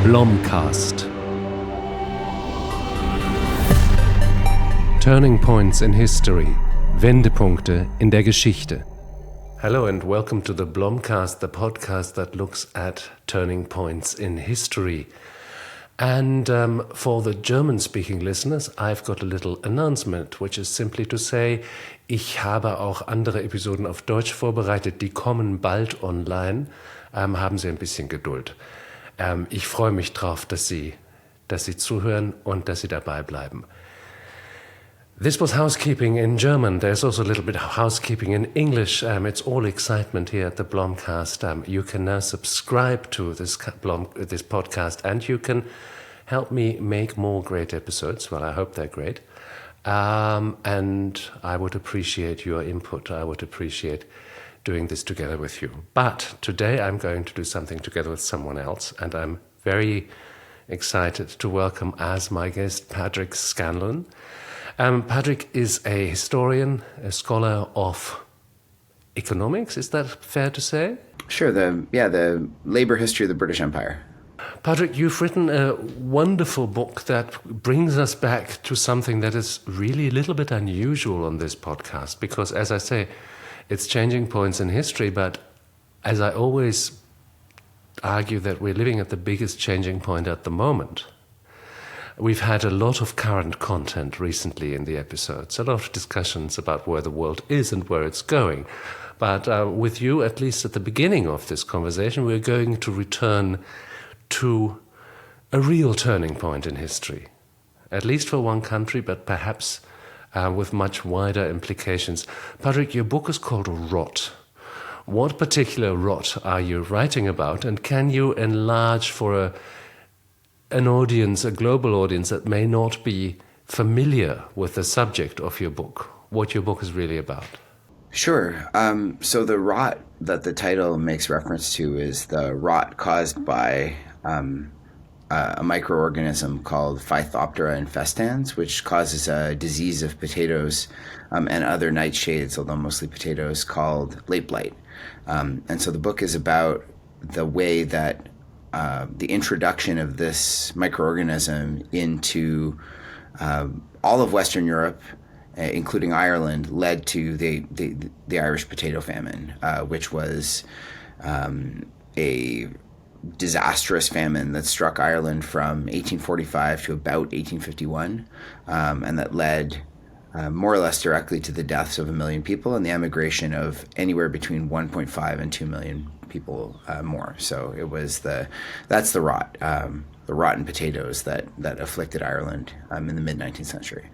BlomCast. Turning Points in History. Wendepunkte in der Geschichte. Hello and welcome to the BlomCast, the podcast that looks at turning points in history. And for the German-speaking listeners, I've got a little announcement, which is simply to say, ich habe auch andere Episoden auf Deutsch vorbereitet, die kommen bald online. Haben Sie ein bisschen Geduld. Ich freue mich drauf, dass Sie zuhören und dass Sie dabei bleiben. This was housekeeping in German. There's also a little bit of housekeeping in English. It's all excitement here at the BlomCast. You can now subscribe to this podcast, and you can help me make more great episodes. Well, I hope they're great. And I would appreciate your input. I would appreciate doing this together with you. But today I'm going to do something together with someone else, and I'm very excited to welcome as my guest Padraic Scanian. Padraic is a historian, a scholar of economics. Is that fair to say? Sure. The labor history of the British Empire. Padraic, you've written a wonderful book that brings us back to something that is really a little bit unusual on this podcast, because, as I say, it's changing points in history, but as I always argue that we're living at the biggest changing point at the moment. We've had a lot of current content recently in the episodes, a lot of discussions about where the world is and where it's going. But with you, at least at the beginning of this conversation, we're going to return to a real turning point in history, at least for one country, but perhaps with much wider implications. Padraic, your book is called Rot. What particular rot are you writing about, and can you enlarge for an audience, a global audience that may not be familiar with the subject of your book, what your book is really about? Sure. So the rot that the title makes reference to is the rot caused by a microorganism called Phytophthora infestans, which causes a disease of potatoes and other nightshades, although mostly potatoes, called late blight. And so the book is about the way that the introduction of this microorganism into all of Western Europe, including Ireland, led to the Irish Potato Famine, which was a disastrous famine that struck Ireland from 1845 to about 1851, and that led more or less directly to the deaths of 1 million people and the emigration of anywhere between 1.5 and 2 million people more. So it was that's the rot in potatoes that afflicted Ireland in the mid-19th century.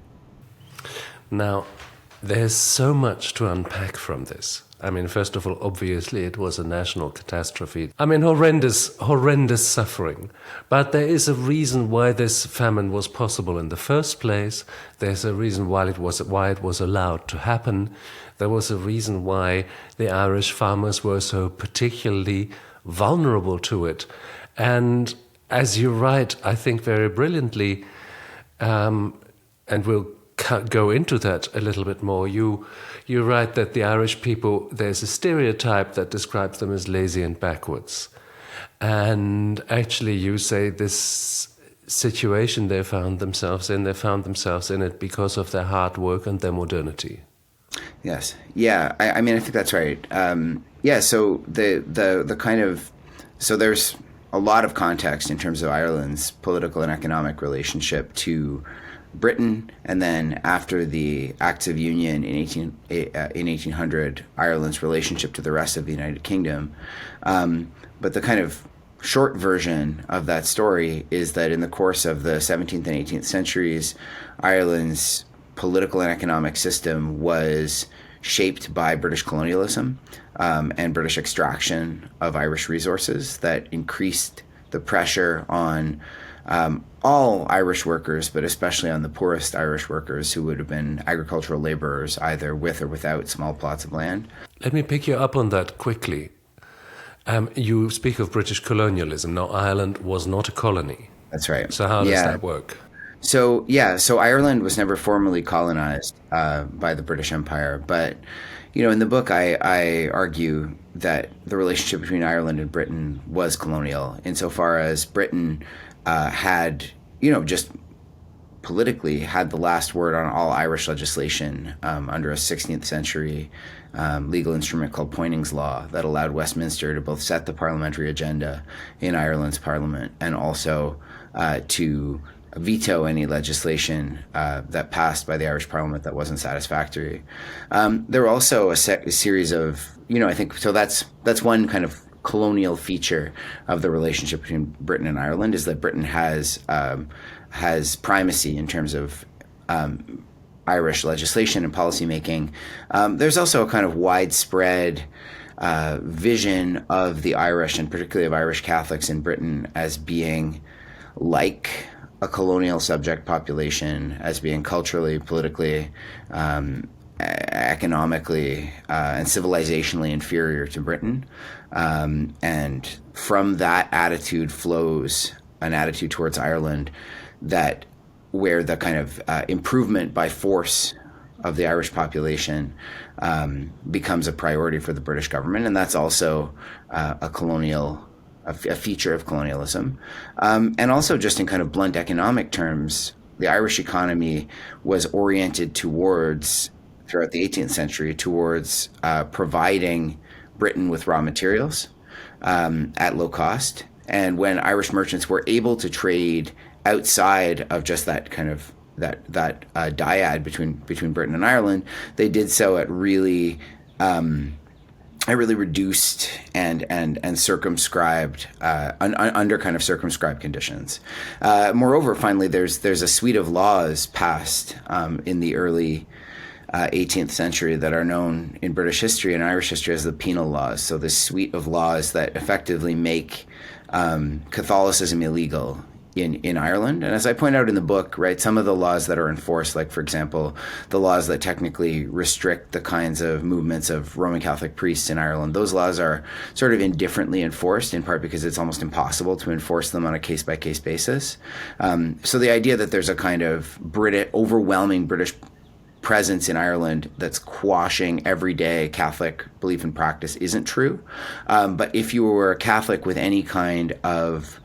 Now, there's so much to unpack from this. I mean, first of all, obviously, it was a national catastrophe. I mean, horrendous suffering. But there is a reason why this famine was possible in the first place. There's a reason why it was allowed to happen. There was a reason why the Irish farmers were so particularly vulnerable to it. And as you write, I think very brilliantly, and we'll go into that a little bit more. You write that the Irish people, there's a stereotype that describes them as lazy and backwards. And actually you say this situation they found themselves in it because of their hard work and their modernity. Yes. Yeah. I mean, I think that's right. So the kind of, so there's a lot of context in terms of Ireland's political and economic relationship to Britain, and then after the Acts of Union in 1800, Ireland's relationship to the rest of the United Kingdom. But the kind of short version of that story is that in the course of the 17th and 18th centuries, Ireland's political and economic system was shaped by British colonialism and British extraction of Irish resources that increased the pressure on all Irish workers, but especially on the poorest Irish workers who would have been agricultural laborers, either with or without small plots of land. Let me pick you up on that quickly. You speak of British colonialism. Now, Ireland was not a colony. That's right. So how does that work? So Ireland was never formally colonized by the British Empire, but In the book, I argue that the relationship between Ireland and Britain was colonial, insofar as Britain had, just politically had the last word on all Irish legislation under a 16th century legal instrument called Poynings Law that allowed Westminster to both set the parliamentary agenda in Ireland's parliament and also to veto any legislation that passed by the Irish Parliament that wasn't satisfactory. There were also a series of, I think, so that's one kind of colonial feature of the relationship between Britain and Ireland, is that Britain has primacy in terms of Irish legislation and policymaking. There's also a kind of widespread vision of the Irish, and particularly of Irish Catholics in Britain, as being like a colonial subject population, as being culturally, politically, economically, and civilizationally inferior to Britain. And from that attitude flows an attitude towards Ireland that where the kind of improvement by force of the Irish population becomes a priority for the British government. And that's also a feature of colonialism. And also, just in kind of blunt economic terms, the Irish economy was oriented towards, throughout the 18th century, towards providing Britain with raw materials at low cost. And when Irish merchants were able to trade outside of just that kind of that dyad between Britain and Ireland, they did so at really reduced and circumscribed under kind of circumscribed conditions. Moreover, finally, there's a suite of laws passed in the early 18th century that are known in British history and Irish history as the penal laws. So this suite of laws that effectively make Catholicism illegal in Ireland. And as I point out in the book, right, some of the laws that are enforced, like, for example, the laws that technically restrict the kinds of movements of Roman Catholic priests in Ireland, those laws are sort of indifferently enforced, in part because it's almost impossible to enforce them on a case-by-case basis. So the idea that there's a kind of overwhelming British presence in Ireland that's quashing everyday Catholic belief and practice isn't true. But if you were a Catholic with any kind of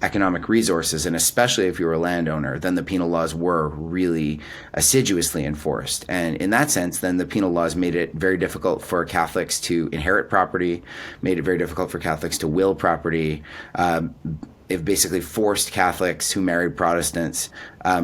economic resources, and especially if you were a landowner, then the penal laws were really assiduously enforced. And in that sense, then the penal laws made it very difficult for Catholics to inherit property, made it very difficult for Catholics to will property. It basically forced Catholics who married Protestants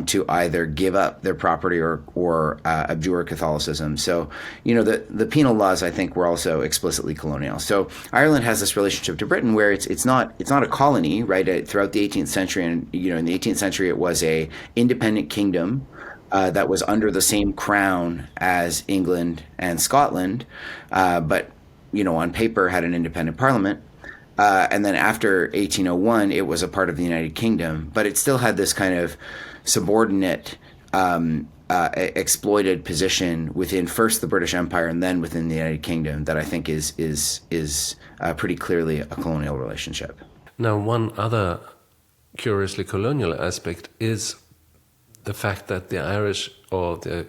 to either give up their property or abjure Catholicism. So, the penal laws, I think, were also explicitly colonial. So Ireland has this relationship to Britain where it's not a colony, right? Throughout the 18th century, and in the 18th century, it was a independent kingdom that was under the same crown as England and Scotland, but on paper had an independent parliament. And then after 1801, it was a part of the United Kingdom, but it still had this kind of subordinate, exploited position within first the British Empire and then within the United Kingdom that I think is pretty clearly a colonial relationship. Now, one other curiously colonial aspect is the fact that the Irish, or the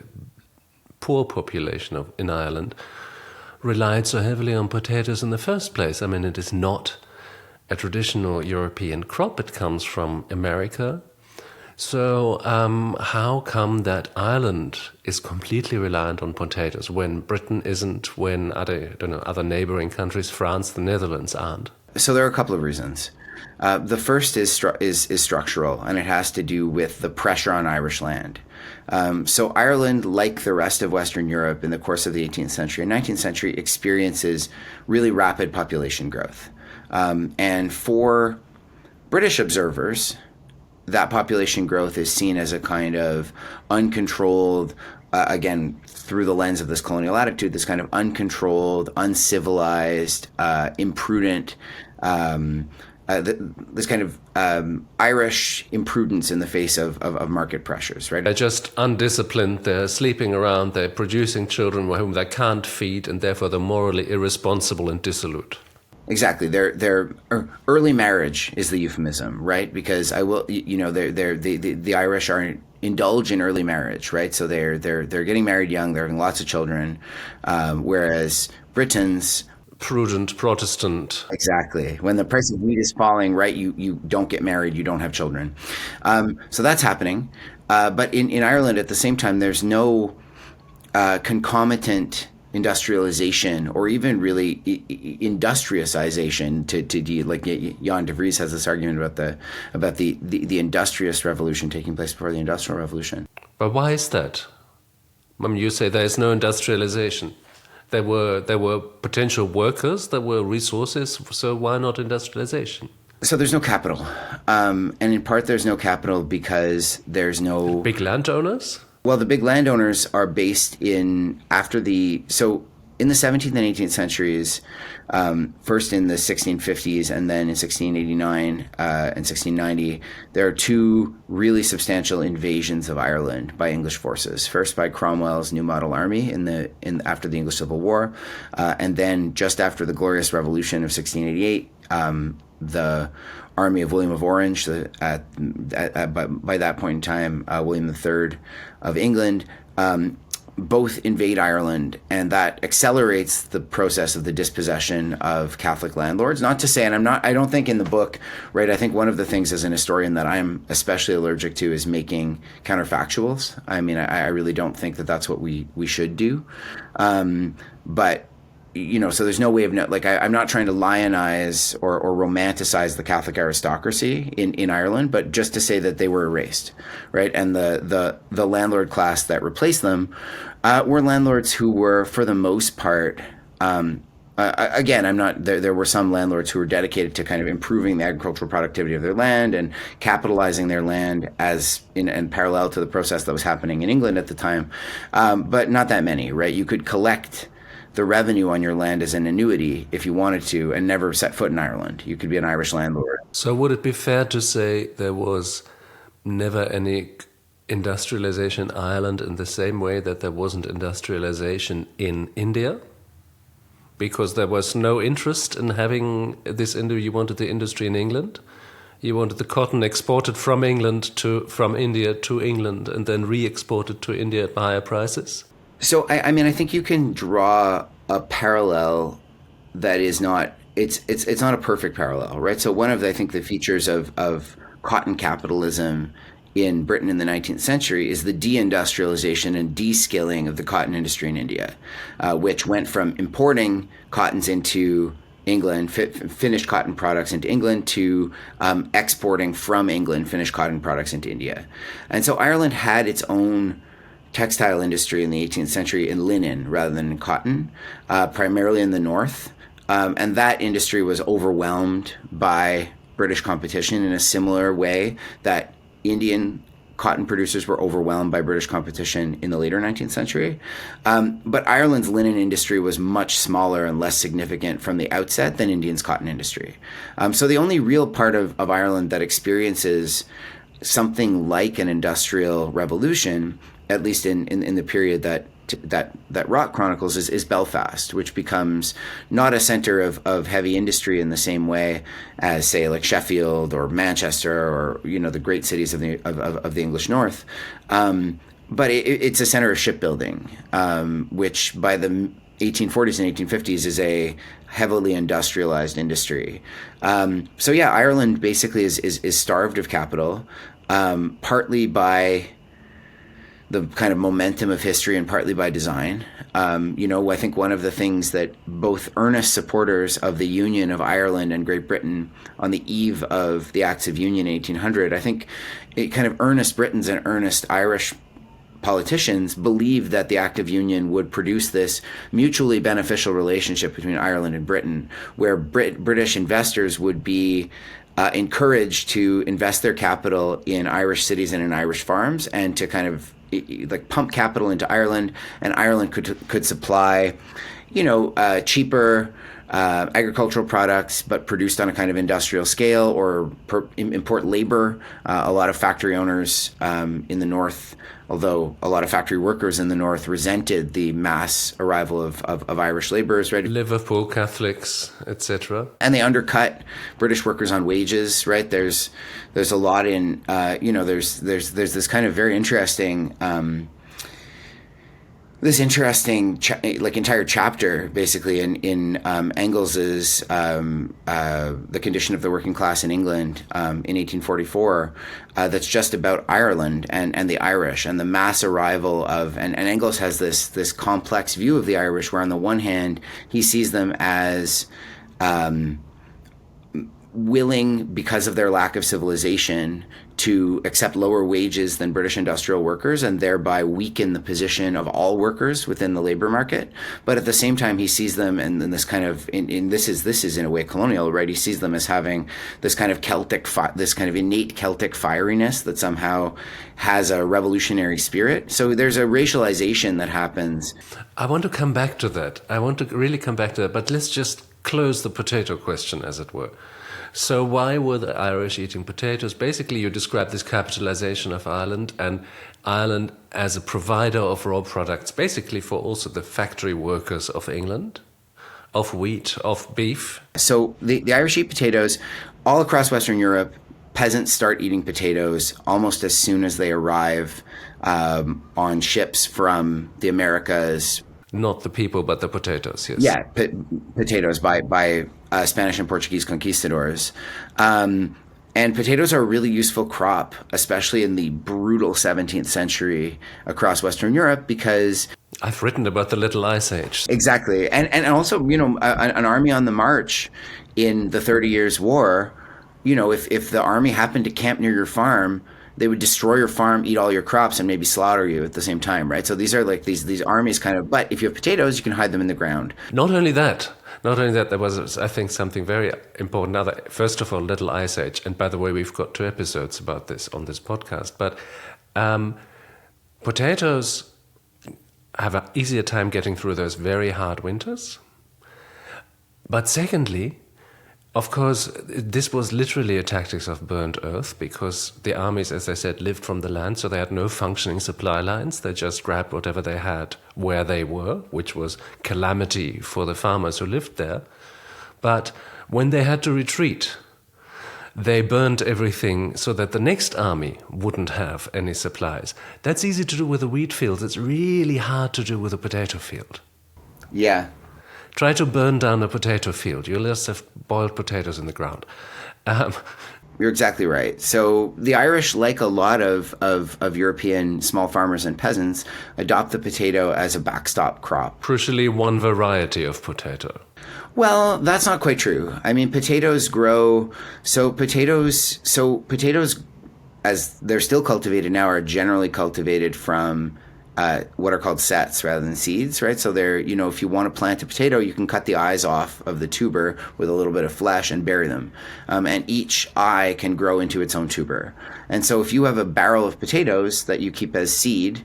poor population in Ireland, relied so heavily on potatoes in the first place. I mean, it is not a traditional European crop. It comes from America. So how come that Ireland is completely reliant on potatoes when Britain isn't, when other neighboring countries, France, the Netherlands, aren't? So there are a couple of reasons. The first is structural, and it has to do with the pressure on Irish land. So Ireland, like the rest of Western Europe in the course of the 18th century and 19th century, experiences really rapid population growth. And for British observers, that population growth is seen as a kind of uncontrolled, again, through the lens of this colonial attitude, this kind of uncontrolled, uncivilized, imprudent, this kind of Irish imprudence in the face of market pressures, right? They're just undisciplined, they're sleeping around, they're producing children whom they can't feed, and therefore they're morally irresponsible and dissolute. Exactly. Their early marriage is the euphemism, right? Because the Irish are indulge in early marriage, right? So they're getting married young, they're having lots of children, whereas Britons. Prudent Protestant. Exactly. When the price of wheat is falling, right, you don't get married, you don't have children. So that's happening. But in Ireland at the same time, there's no concomitant industrialization or even really industrialization to like Jan de Vries has this argument about the industrious revolution taking place before the Industrial Revolution. But why is that? I mean, you say there is no industrialization. There were potential workers, there were resources, so why not industrialization? So there's no capital. And in part there's no capital because there's no... Big landowners? Well, the big landowners are based in in the 17th and 18th centuries, first in the 1650s and then in 1689 and 1690, there are two really substantial invasions of Ireland by English forces. First by Cromwell's New Model Army after the English Civil War, and then just after the Glorious Revolution of 1688, the army of William of Orange, by that point in time, William III of England, both invade Ireland, and that accelerates the process of the dispossession of Catholic landlords. Not to say, and I don't think in the book, right, I think one of the things as an historian that I'm especially allergic to is making counterfactuals. I mean, I really don't think that that's what we should do. But so there's no way of I'm not trying to lionize or romanticize the Catholic aristocracy in Ireland, but just to say that they were erased, right? And the landlord class that replaced them were landlords who were, for the most part, again, I'm not there were some landlords who were dedicated to kind of improving the agricultural productivity of their land and capitalizing their land as in parallel to the process that was happening in England at the time, but not that many, right? You could collect the revenue on your land as an annuity if you wanted to and never set foot in Ireland. You could be an Irish landlord. So would it be fair to say there was never any industrialization in Ireland in the same way that there wasn't industrialization in India? Because there was no interest in having this you wanted the industry in England. You wanted the cotton exported from from India to England and then re-exported to India at higher prices. So, I mean, I think you can draw a parallel that is not, it's not a perfect parallel, right? So one of, I think, the features of cotton capitalism in Britain in the 19th century is the deindustrialization and de-skilling of the cotton industry in India, which went from importing cottons into England, finished cotton products into England, to exporting from England finished cotton products into India. And so Ireland had its own textile industry in the 18th century in linen rather than in cotton, primarily in the north. And that industry was overwhelmed by British competition in a similar way that Indian cotton producers were overwhelmed by British competition in the later 19th century. But Ireland's linen industry was much smaller and less significant from the outset than India's cotton industry. So the only real part of Ireland that experiences something like an industrial revolution, at least in the period that Rock chronicles, is Belfast, which becomes not a center of heavy industry in the same way as, say, like Sheffield or Manchester or the great cities of the English North, but it's a center of shipbuilding, which by the 1840s and 1850s is a heavily industrialized industry. So yeah, Ireland basically is starved of capital, partly by the kind of momentum of history and partly by design. I think one of the things that both earnest supporters of the Union of Ireland and Great Britain on the eve of the Acts of Union in 1800, I think kind of earnest Britons and earnest Irish politicians believed that the Act of Union would produce this mutually beneficial relationship between Ireland and Britain, where British investors would be encouraged to invest their capital in Irish cities and in Irish farms, and to kind of pump capital into Ireland, and Ireland could supply, cheaper, agricultural products, but produced on a kind of industrial scale, or import labor. A lot of factory owners in the north, although a lot of factory workers in the north resented the mass arrival of Irish laborers, right? Liverpool Catholics, etc. And they undercut British workers on wages, right? There's a lot in there's this kind of very interesting entire chapter basically in Engels's The Condition of the Working Class in England in 1844 that's just about Ireland and the Irish and the mass arrival of and Engels has this complex view of the Irish, where on the one hand he sees them as willing, because of their lack of civilization, to accept lower wages than British industrial workers and thereby weaken the position of all workers within the labor market. But at the same time, he sees them, and this kind of this is in a way colonial, right? He sees them as having this kind of this kind of innate Celtic fieriness that somehow has a revolutionary spirit. So there's a racialization that happens. I want to come back to that. But let's just close the potato question, as it were. So why were the Irish eating potatoes? Basically, you describe this capitalization of Ireland, and Ireland as a provider of raw products, basically for also the factory workers of England, of wheat, of beef. So the Irish eat potatoes. All across Western Europe, peasants start eating potatoes almost as soon as they arrive on ships from the Americas. Not the people, but the potatoes, yes. Yeah, potatoes by Spanish and Portuguese conquistadors. And potatoes are a really useful crop, especially in the brutal 17th century across Western Europe, because... I've written about the Little Ice Age. Exactly. And also, an army on the march in the 30 Years' War, if the army happened to camp near your farm, they would destroy your farm, eat all your crops, and maybe slaughter you at the same time, right? So these are like these armies kind of, but if you have potatoes, you can hide them in the ground. Not only that, there was, I think, something very important. Now, first of all, Little Ice Age, and by the way, we've got 2 episodes about this on this podcast, but potatoes have an easier time getting through those very hard winters. But secondly, of course, this was literally a tactics of burnt earth, because the armies, as I said, lived from the land, so they had no functioning supply lines. They just grabbed whatever they had where they were, which was calamity for the farmers who lived there. But when they had to retreat, they burned everything so that the next army wouldn't have any supplies. That's easy to do with the wheat fields. It's really hard to do with a potato field. Yeah. Try to burn down a potato field. You'll just have boiled potatoes in the ground. You're exactly right. So the Irish, like a lot of European small farmers and peasants, adopt the potato as a backstop crop. Crucially, one variety of potato. Well, that's not quite true. I mean, potatoes grow. So potatoes, as they're still cultivated now, are generally cultivated from what are called sets rather than seeds, right? So they're, if you want to plant a potato, you can cut the eyes off of the tuber with a little bit of flesh and bury them. And each eye can grow into its own tuber. And so if you have a barrel of potatoes that you keep as seed,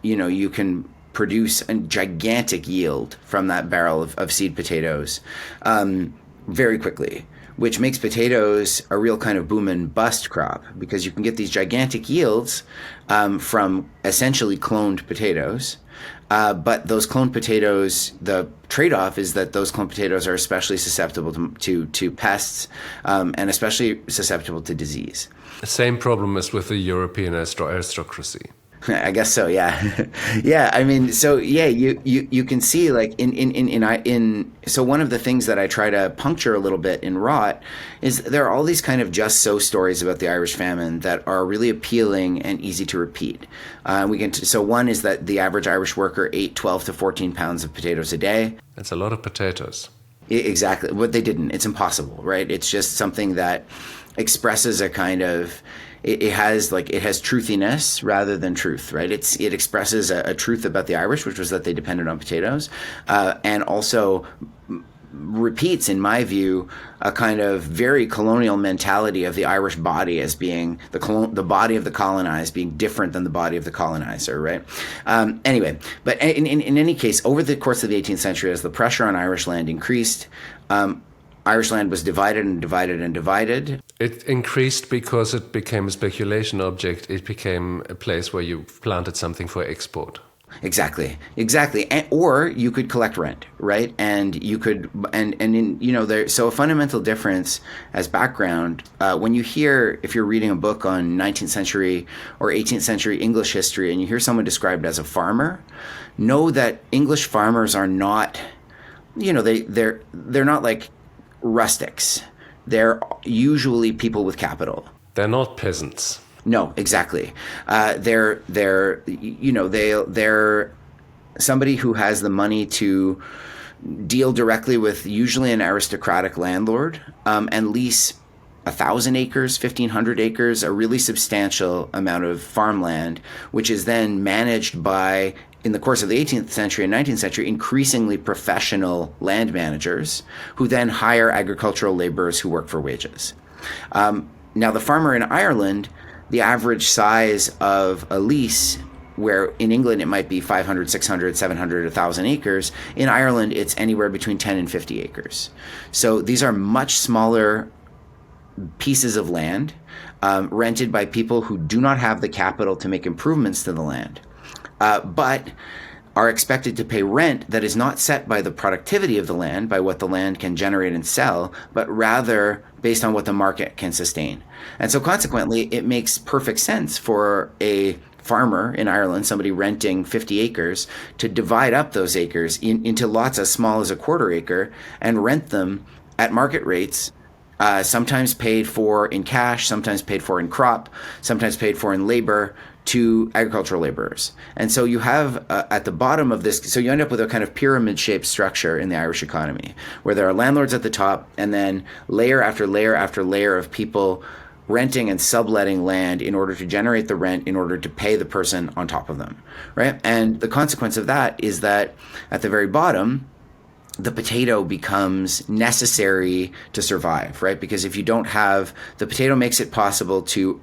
you can produce a gigantic yield from that barrel of seed potatoes very quickly, which makes potatoes a real kind of boom and bust crop, because you can get these gigantic yields from essentially cloned potatoes. But those cloned potatoes, the trade-off is that those cloned potatoes are especially susceptible to pests and especially susceptible to disease. The same problem as with the European aristocracy. I guess so, yeah. Yeah, I mean, so yeah, you can see like so one of the things that I try to puncture a little bit in Rot is there are all these kind of just so stories about the Irish famine that are really appealing and easy to repeat. So one is that the average Irish worker ate 12 to 14 pounds of potatoes a day. That's a lot of potatoes. Exactly. But they didn't. It's impossible, right? It's just something that expresses a kind of... It has truthiness rather than truth, right? It expresses a truth about the Irish, which was that they depended on potatoes, and also repeats, in my view, a kind of very colonial mentality of the Irish body as being the body of the colonized being different than the body of the colonizer, right? Anyway, but in any case, over the course of the 18th century, as the pressure on Irish land increased, Irish land was divided and divided and divided. It increased because it became a speculation object. It became a place where you planted something for export. Exactly. Or you could collect rent, right? And you could, so a fundamental difference as background, when you hear, if you're reading a book on 19th century or 18th century English history and you hear someone described as a farmer, know that English farmers are not, they're not like rustics. They're usually people with capital. They're not peasants. No, exactly. They're somebody who has the money to deal directly with usually an aristocratic landlord and lease 1,000 acres, 1,500 acres, a really substantial amount of farmland, which is then managed by, in the course of the 18th century and 19th century, increasingly professional land managers who then hire agricultural laborers who work for wages. Now, the farmer in Ireland, the average size of a lease, where in England it might be 500, 600, 700, 1,000 acres, in Ireland it's anywhere between 10 and 50 acres. So these are much smaller pieces of land rented by people who do not have the capital to make improvements to the land, but are expected to pay rent that is not set by the productivity of the land, by what the land can generate and sell, but rather based on what the market can sustain. And so consequently, it makes perfect sense for a farmer in Ireland, somebody renting 50 acres, to divide up those acres into lots as small as a quarter acre and rent them at market rates, sometimes paid for in cash, sometimes paid for in crop, sometimes paid for in labor, to agricultural laborers. And so you have at the bottom of this, so you end up with a kind of pyramid-shaped structure in the Irish economy, where there are landlords at the top and then layer after layer after layer of people renting and subletting land in order to generate the rent, in order to pay the person on top of them, right? And the consequence of that is that at the very bottom, the potato becomes necessary to survive, right? Because if you don't have, the potato makes it possible to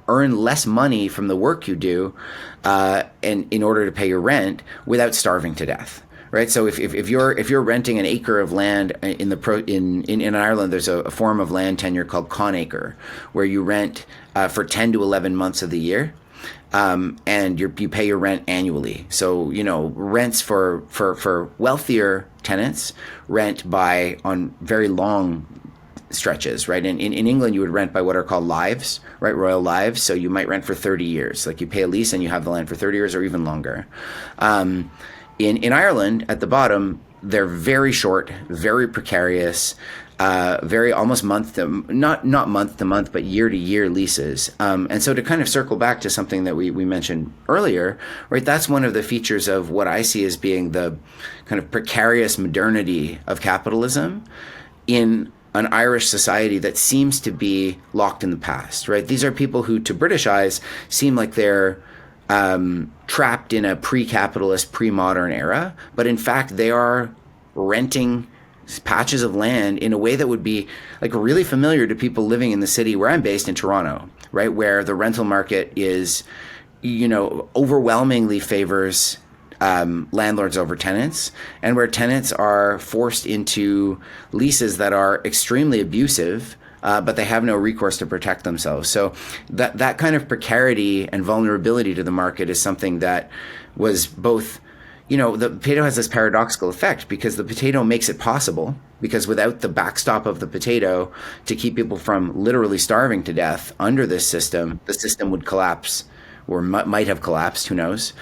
earn less money from the work you do and in order to pay your rent without starving to death, right? So if you're renting an acre of land in Ireland, there's a form of land tenure called conacre, where you rent for 10 to 11 months of the year. And you pay your rent annually. So, rents for wealthier tenants rent on very long stretches, right? In England, you would rent by what are called lives, right? Royal lives. So you might rent for 30 years. Like you pay a lease and you have the land for 30 years or even longer. In Ireland, at the bottom, they're very short, very precarious, very almost not month to month, but year to year leases. And so to kind of circle back to something that we mentioned earlier, right? That's one of the features of what I see as being the kind of precarious modernity of capitalism in an Irish society that seems to be locked in the past, right? These are people who, to British eyes, seem like they're trapped in a pre-capitalist, pre-modern era, but in fact, they are renting patches of land in a way that would be like really familiar to people living in the city where I'm based in Toronto, right? Where the rental market is, overwhelmingly favors landlords over tenants, and where tenants are forced into leases that are extremely abusive, but they have no recourse to protect themselves. So that kind of precarity and vulnerability to the market is something that was both, the potato has this paradoxical effect because the potato makes it possible, because without the backstop of the potato to keep people from literally starving to death under this system, the system would collapse, or might have collapsed, who knows.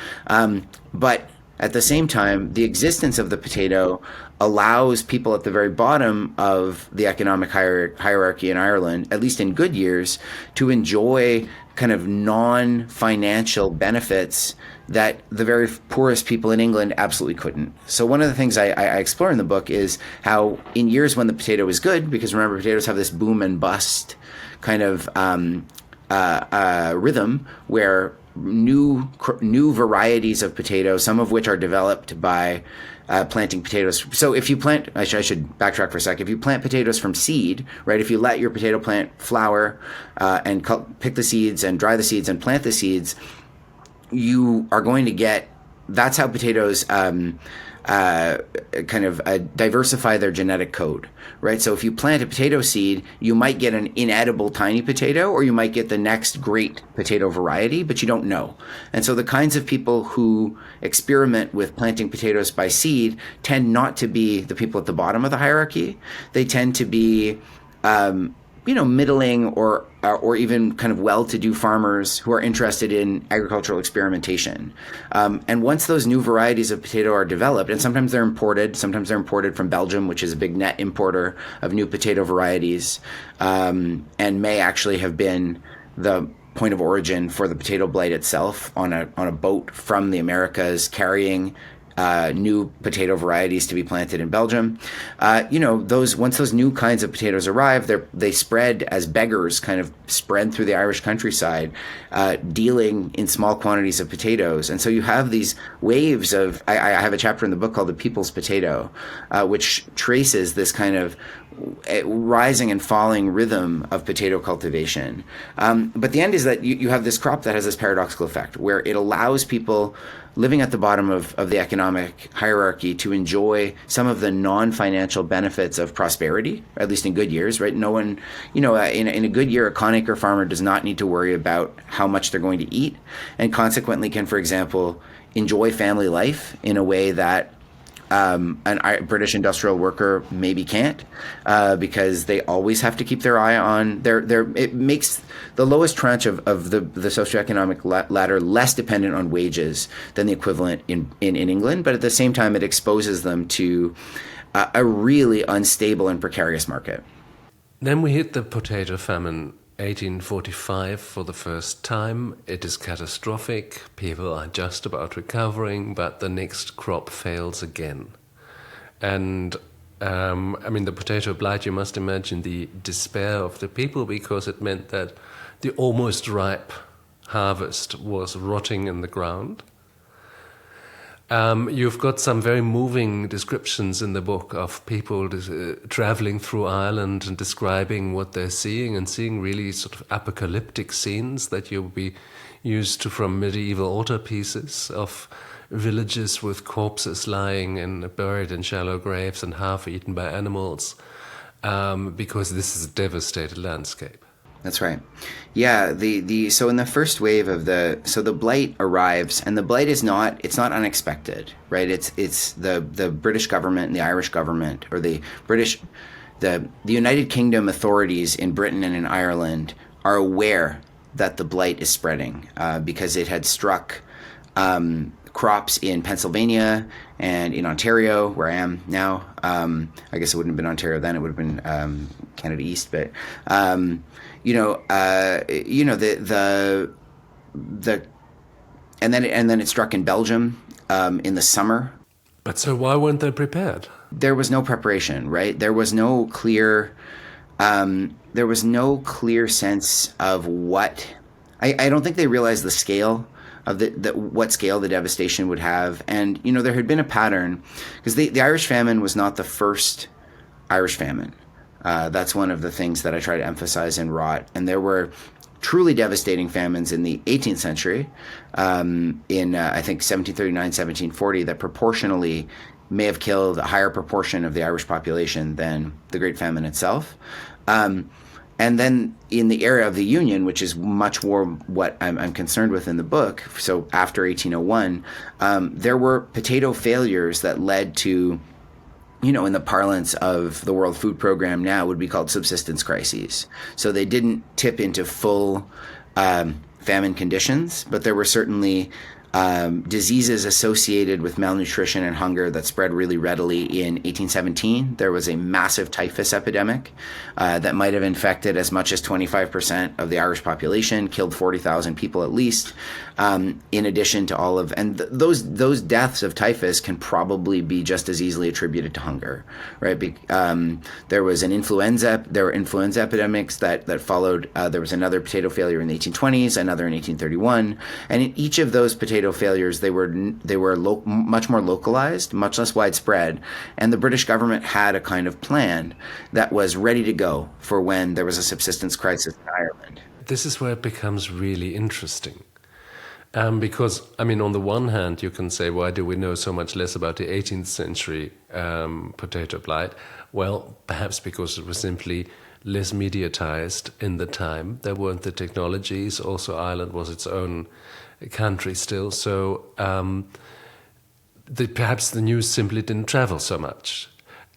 But at the same time, the existence of the potato allows people at the very bottom of the economic hierarchy in Ireland, at least in good years, to enjoy kind of non-financial benefits that the very poorest people in England absolutely couldn't. So one of the things I explore in the book is how in years when the potato is good, because remember, potatoes have this boom and bust kind of rhythm where new varieties of potatoes, some of which are developed by planting potatoes. So if you plant, I should backtrack for a sec. If you plant potatoes from seed, right? If you let your potato plant flower and pick the seeds and dry the seeds and plant the seeds, you are going to get. That's how potatoes diversify their genetic code, right? So if you plant a potato seed, you might get an inedible tiny potato, or you might get the next great potato variety, but you don't know. And so the kinds of people who experiment with planting potatoes by seed tend not to be the people at the bottom of the hierarchy. They tend to be middling or even kind of well-to-do farmers who are interested in agricultural experimentation. And once those new varieties of potato are developed, and sometimes they're imported from Belgium, which is a big net importer of new potato varieties, and may actually have been the point of origin for the potato blight itself on a boat from the Americas carrying new potato varieties to be planted in Belgium. Once those new kinds of potatoes arrive, they spread as beggars, kind of spread through the Irish countryside, dealing in small quantities of potatoes. And so you have these waves of. I have a chapter in the book called "The People's Potato," which traces this kind of rising and falling rhythm of potato cultivation. But the end is that you have this crop that has this paradoxical effect where it allows people living at the bottom of the economic hierarchy to enjoy some of the non-financial benefits of prosperity, at least in good years, right? No one, in a good year, a conacre farmer does not need to worry about how much they're going to eat, and consequently can, for example, enjoy family life in a way that a British industrial worker maybe can't, because they always have to keep their eye on it makes the lowest tranche of the socioeconomic ladder less dependent on wages than the equivalent in England, but at the same time it exposes them to a really unstable and precarious market. Then we hit the potato famine, 1845 for the first time. It is catastrophic. People are just about recovering, but the next crop fails again. And the potato blight, you must imagine the despair of the people, because it meant that the almost ripe harvest was rotting in the ground. You've got some very moving descriptions in the book of people traveling through Ireland and describing what they're seeing, and seeing really sort of apocalyptic scenes that you'll be used to from medieval altarpieces of villages with corpses lying buried in shallow graves and half eaten by animals, because this is a devastated landscape. That's right. Yeah. So in the first wave of the blight arrives, and the blight it's not unexpected, right? It's the British government and the Irish government, or the United Kingdom authorities in Britain and in Ireland are aware that the blight is spreading, because it had struck crops in Pennsylvania and in Ontario, where I am now. I guess it wouldn't have been Ontario then; it would have been Canada East, but. And then it struck in Belgium in the summer. But so why weren't they prepared? There was no preparation, right? There was no clear sense of what. I don't think they realized the scale of what scale the devastation would have. And there had been a pattern, because the Irish famine was not the first Irish famine. That's one of the things that I try to emphasize in Rot. And there were truly devastating famines in the 18th century, in I think 1739, 1740, that proportionally may have killed a higher proportion of the Irish population than the Great Famine itself. And then in the era of the Union, which is much more what I'm concerned with in the book, so after 1801, there were potato failures that led to, in the parlance of the World Food Program now, would be called subsistence crises. So they didn't tip into full famine conditions, but there were certainly diseases associated with malnutrition and hunger that spread really readily in 1817. There was a massive typhus epidemic that might have infected as much as 25% of the Irish population, killed 40,000 people at least. In addition to all of, and those deaths of typhus can probably be just as easily attributed to hunger, right? There was an influenza. There were influenza epidemics that followed. There was another potato failure in the 1820s, another in 1831, and in each of those potato failures, they were much more localized, much less widespread, and the British government had a kind of plan that was ready to go for when there was a subsistence crisis in Ireland. This is where it becomes really interesting. Because, I mean, on the one hand, you can say, why do we know so much less about the 18th century potato blight? Well, perhaps because it was simply less mediatized in the time. There weren't the technologies. Also, Ireland was its own country still. So perhaps the news simply didn't travel so much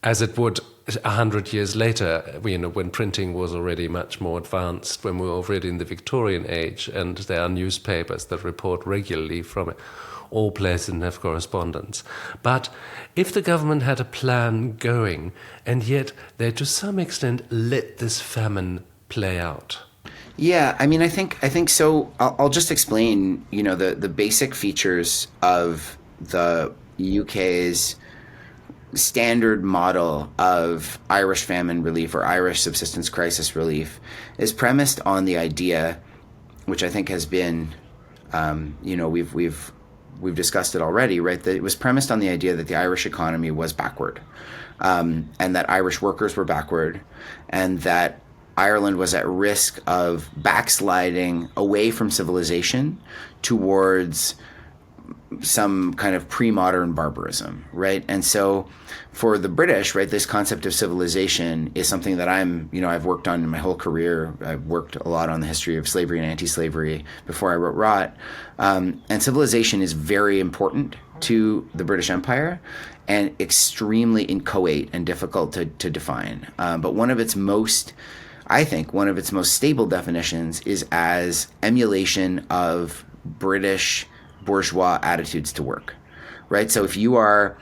as it would 100 years later, when printing was already much more advanced, when we were already in the Victorian age, and there are newspapers that report regularly from all places and have correspondence. But if the government had a plan going, and yet they to some extent let this famine play out. Yeah, I mean, I think so. I'll just explain, the basic features of the UK's standard model of Irish famine relief or Irish subsistence crisis relief is premised on the idea, which I think has been, we've discussed it already, right? That it was premised on the idea that the Irish economy was backward, and that Irish workers were backward, and that Ireland was at risk of backsliding away from civilization towards some kind of pre-modern barbarism, right? And so for the British, right, this concept of civilization is something that I've worked on in my whole career. I've worked a lot on the history of slavery and anti-slavery before I wrote Rot. And civilization is very important to the British Empire and extremely inchoate and difficult to define. But one of its most stable definitions is as emulation of British bourgeois attitudes to work, right? So if you are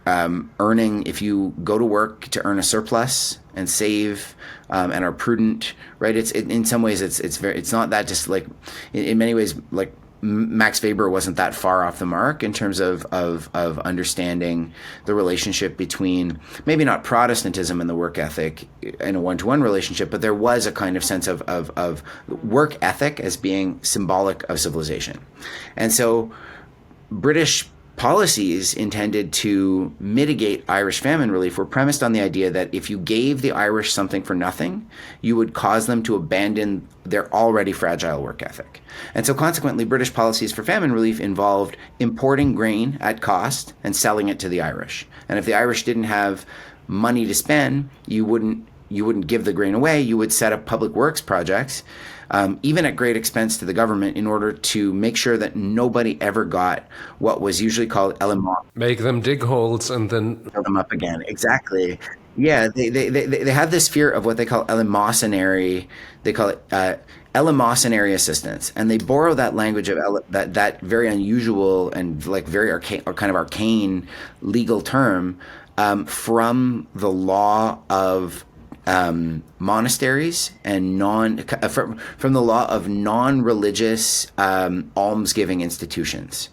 if you go to work to earn a surplus and save and are prudent, right? In some ways it's not that just like in many ways like Max Weber wasn't that far off the mark in terms of understanding the relationship between maybe not Protestantism and the work ethic in a one-to-one relationship, but there was a kind of sense of work ethic as being symbolic of civilization. And so British policies intended to mitigate Irish famine relief were premised on the idea that if you gave the Irish something for nothing, you would cause them to abandon their already fragile work ethic. And so consequently, British policies for famine relief involved importing grain at cost and selling it to the Irish. And if the Irish didn't have money to spend, you wouldn't give the grain away. You would set up public works projects, even at great expense to the government, in order to make sure that nobody ever got what was usually called elemosynary. Make them dig holes and then Fill them up again. Exactly. Yeah, they have this fear of what they call elemosynary. They call it elemosynary assistance, and they borrow that language of that very unusual and like very arcane legal term from the law of monasteries and from the law of non-religious almsgiving institutions,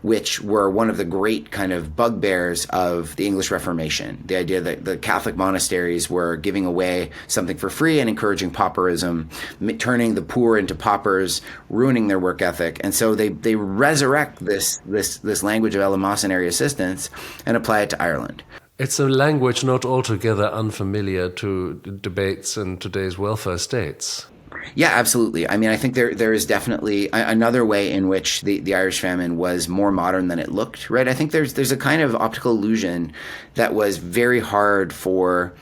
which were one of the great kind of bugbears of the English Reformation. The idea that the Catholic monasteries were giving away something for free and encouraging pauperism, turning the poor into paupers, ruining their work ethic. And so they resurrect this language of eleemosynary assistance and apply it to Ireland. It's a language not altogether unfamiliar to debates in today's welfare states. Yeah, absolutely. I mean, I think there is definitely another way in which the Irish famine was more modern than it looked, right? I think there's a kind of optical illusion that was very hard for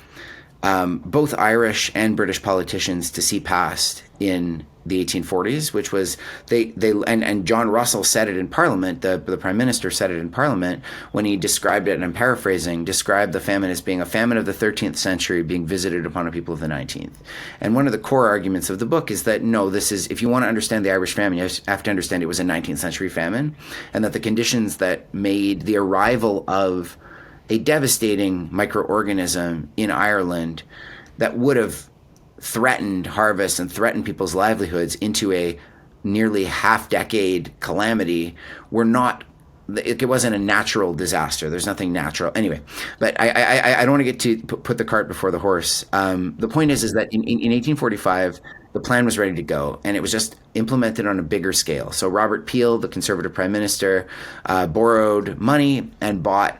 both Irish and British politicians to see passed in the 1840s, which was and John Russell said it in Parliament. The Prime Minister said it in Parliament when he described it, and I'm paraphrasing, described the famine as being a famine of the 13th century being visited upon a people of the 19th. And one of the core arguments of the book is that no, this is, if you want to understand the Irish famine, you have to understand it was a 19th century famine, and that the conditions that made the arrival of a devastating microorganism in Ireland that would have threatened harvest and threatened people's livelihoods into a nearly half-decade calamity were not. It wasn't a natural disaster. There's nothing natural. Anyway, but I don't want to get to put the cart before the horse. The point is that in 1845, the plan was ready to go, and it was just implemented on a bigger scale. So Robert Peel, the Conservative Prime Minister, borrowed money and bought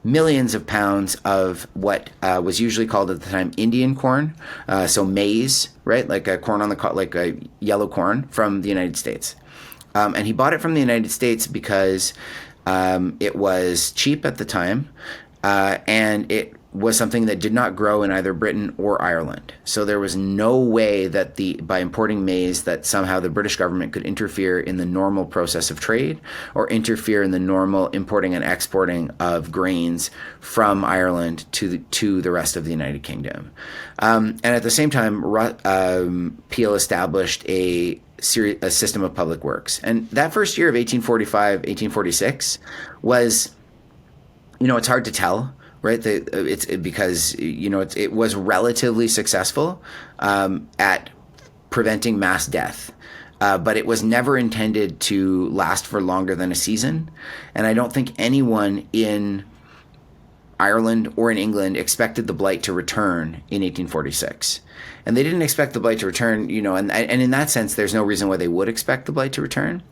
millions of pounds of what was usually called at the time Indian corn, so maize, right, like a corn on the like a yellow corn from the United States, and he bought it from the United States because it was cheap at the time, and it was something that did not grow in either Britain or Ireland. So there was no way that by importing maize that somehow the British government could interfere in the normal process of trade or interfere in the normal importing and exporting of grains from Ireland to the rest of the United Kingdom. And at the same time, Peel established a system of public works. And that first year of 1845, 1846 was, it's hard to tell. Right, because it was relatively successful at preventing mass death, but it was never intended to last for longer than a season, and I don't think anyone in Ireland or in England expected the blight to return in 1846. And they didn't expect the blight to return, and in that sense, there's no reason why they would expect the blight to return.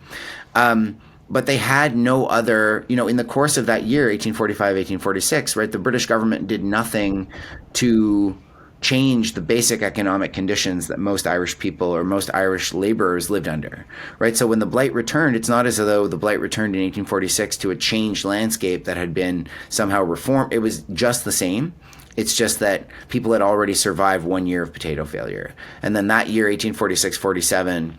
But they had no other, in the course of that year, 1845, 1846, right, the British government did nothing to change the basic economic conditions that most Irish people or most Irish laborers lived under, right? So when the blight returned, it's not as though the blight returned in 1846 to a changed landscape that had been somehow reformed. It was just the same. It's just that people had already survived 1 year of potato failure. And then that year, 1846-47,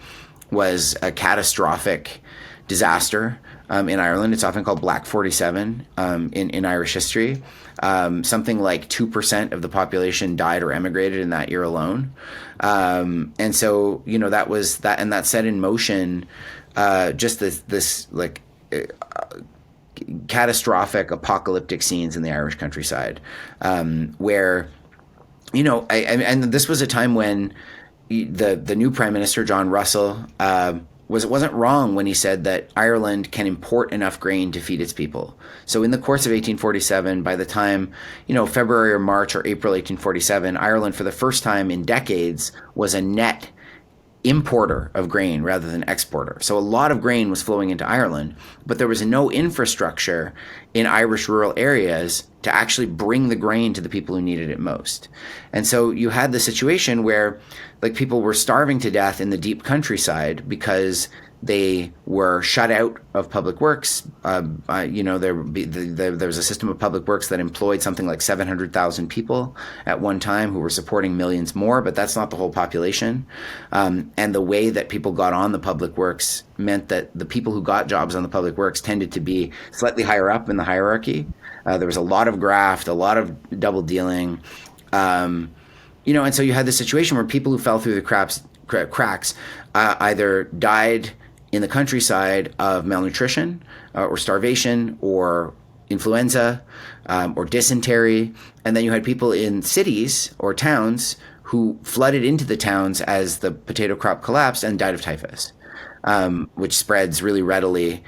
was a catastrophic disaster in Ireland. It's often called Black 47 in Irish history. Something like 2% of the population died or emigrated in that year alone. And so, that was that, and that set in motion just this catastrophic apocalyptic scenes in the Irish countryside, where, and this was a time when the new Prime Minister, John Russell, wasn't wrong when he said that Ireland can import enough grain to feed its people. So in the course of 1847, by the time, February or March or April 1847, Ireland for the first time in decades was a net importer of grain rather than exporter. So a lot of grain was flowing into Ireland, but there was no infrastructure in Irish rural areas to actually bring the grain to the people who needed it most. And so you had the situation where people were starving to death in the deep countryside because they were shut out of public works. There was a system of public works that employed something like 700,000 people at one time who were supporting millions more, but that's not the whole population. And the way that people got on the public works meant that the people who got jobs on the public works tended to be slightly higher up in the hierarchy. There was a lot of graft, a lot of double dealing. And so you had this situation where people who fell through the cracks either died in the countryside of malnutrition or starvation or influenza or dysentery. And then you had people in cities or towns who flooded into the towns as the potato crop collapsed and died of typhus, which spreads really readily,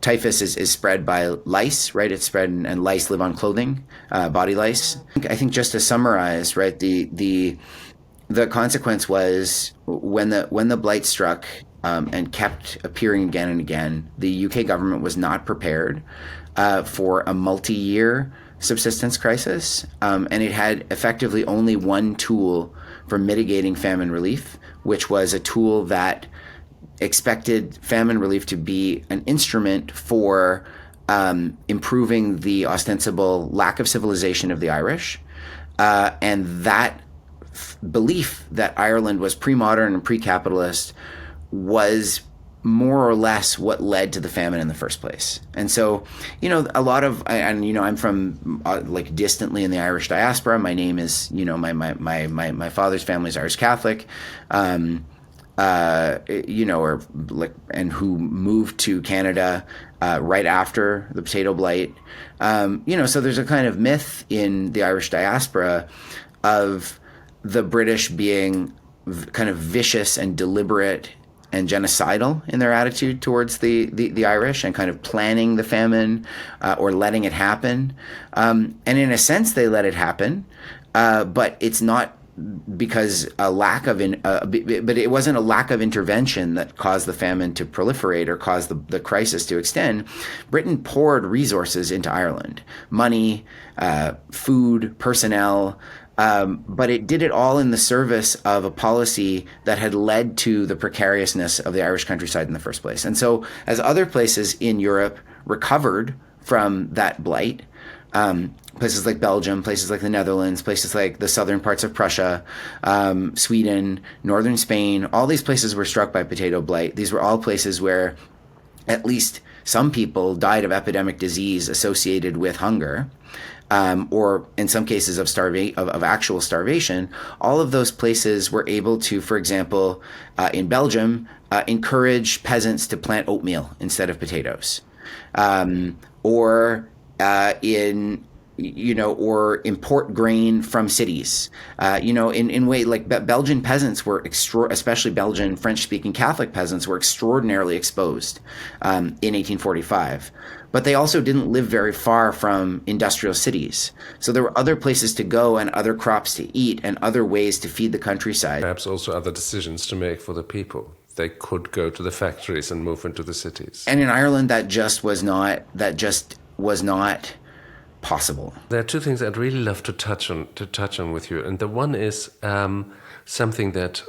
typhus is spread by lice, right? It's spread, and lice live on clothing, body lice. I think just to summarize, right, the consequence was when the blight struck and kept appearing again and again, the UK government was not prepared for a multi-year subsistence crisis, and it had effectively only one tool for mitigating famine relief, which was a tool that expected famine relief to be an instrument for improving the ostensible lack of civilization of the Irish, and that belief that Ireland was pre-modern and pre-capitalist was more or less what led to the famine in the first place. And so, a lot of, and I'm from like distantly in the Irish diaspora. My name is, my father's family is Irish Catholic, or like, and who moved to Canada right after the potato blight. So there's a kind of myth in the Irish diaspora of the British being kind of vicious and deliberate and genocidal in their attitude towards the Irish, and kind of planning the famine or letting it happen. And in a sense, they let it happen, but it's not because but it wasn't a lack of intervention that caused the famine to proliferate or caused the crisis to extend. Britain poured resources into Ireland, money, food, personnel, but it did it all in the service of a policy that had led to the precariousness of the Irish countryside in the first place. And so as other places in Europe recovered from that blight, places like Belgium, places like the Netherlands, places like the southern parts of Prussia, Sweden, northern Spain, all these places were struck by potato blight. These were all places where at least some people died of epidemic disease associated with hunger, or in some cases of actual starvation. All of those places were able to, for example, in Belgium, encourage peasants to plant oatmeal instead of potatoes, or import grain from cities. In way like Belgian peasants were especially Belgian French-speaking Catholic peasants were extraordinarily exposed in 1845. But they also didn't live very far from industrial cities. So there were other places to go and other crops to eat and other ways to feed the countryside. Perhaps also other decisions to make for the people. They could go to the factories and move into the cities. And in Ireland, that just was not possible. There are two things I'd really love to touch on with you. And the one is something that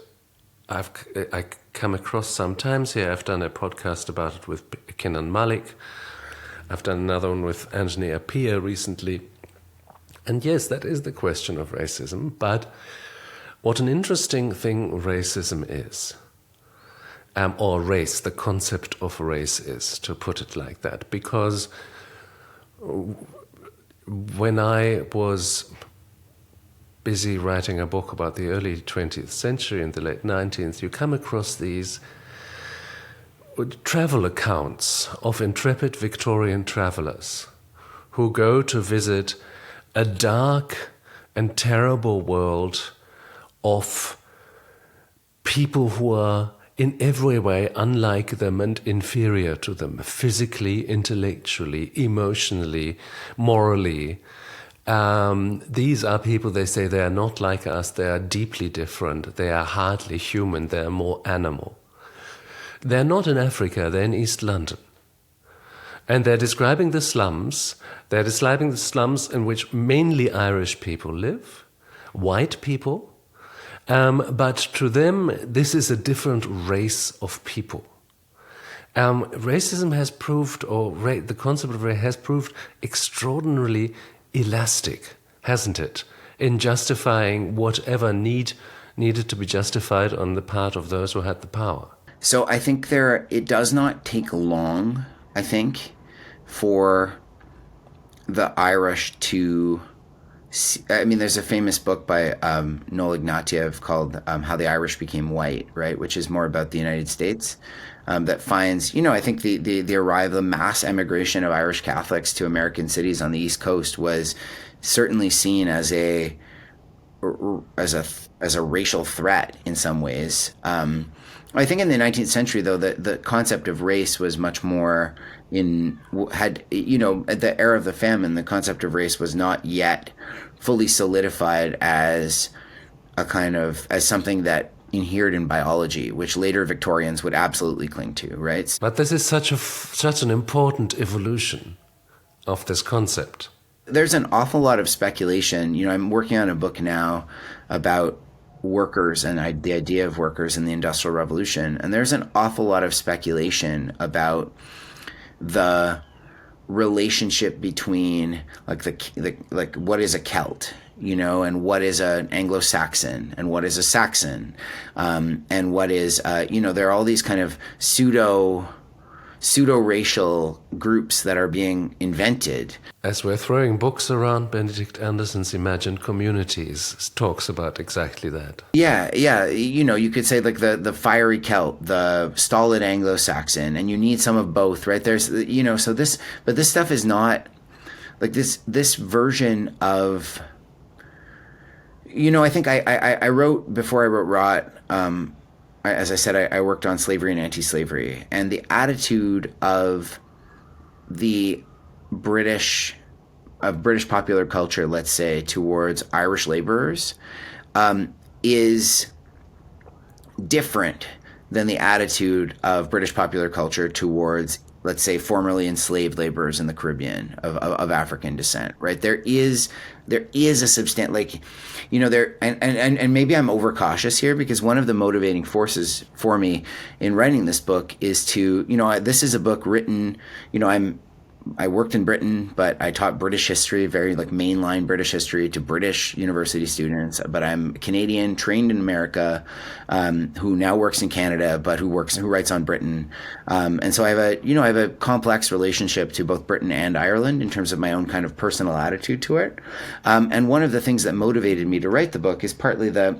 I come across sometimes here. I've done a podcast about it with Kenan Malik. I've done another one with Anthony Appiah recently. And yes, that is the question of racism. But what an interesting thing racism is, or race, the concept of race is, to put it like that. Because when I was busy writing a book about the early 20th century and the late 19th, you come across these travel accounts of intrepid Victorian travelers who go to visit a dark and terrible world of people who are in every way unlike them and inferior to them, physically, intellectually, emotionally, morally. These are people, they say, they are not like us, they are deeply different, they are hardly human, they are more animal. They're not in Africa, they're in East London. And they're describing the slums. They're describing the slums in which mainly Irish people live, white people. But to them, this is a different race of people. Racism has proved, the concept of race has proved extraordinarily elastic, hasn't it, in justifying whatever needed to be justified on the part of those who had the power. So I think it does not take long, I think, for the Irish to there's a famous book by Noel Ignatieff called How the Irish Became White, right, which is more about the United States, that finds, I think the mass emigration of Irish Catholics to American cities on the East Coast was certainly seen as a racial threat in some ways. I think in the 19th century, though, the concept of race was much more at the era of the famine, the concept of race was not yet fully solidified as as something that inhered in biology, which later Victorians would absolutely cling to, right? But this is such an important evolution of this concept. There's an awful lot of speculation. I'm working on a book now about workers and the idea of workers in the Industrial Revolution. And there's an awful lot of speculation about the relationship between like like what is a Celt, and what is an Anglo-Saxon, and what is a Saxon, and what is there are all these kind of pseudo-racial groups that are being invented. As we're throwing books around, Benedict Anderson's Imagined Communities talks about exactly that. Yeah. You could say like the fiery Celt, the stolid Anglo-Saxon, and you need some of both, right? There's, so this, but this stuff is not like this version of, I think I wrote, before I wrote Rot, as I said, I worked on slavery and anti-slavery, and the attitude of British popular culture, let's say, towards Irish laborers, is different than the attitude of British popular culture towards, let's say, formerly enslaved laborers in the Caribbean of African descent, right? There is a substantial, and maybe I'm overcautious here, because one of the motivating forces for me in writing this book is to, this is a book written, I worked in Britain, but I taught British history, very like mainline British history, to British university students. But I'm Canadian, trained in America, who now works in Canada, but who writes on Britain. And so I have a complex relationship to both Britain and Ireland in terms of my own kind of personal attitude to it. And one of the things that motivated me to write the book is partly the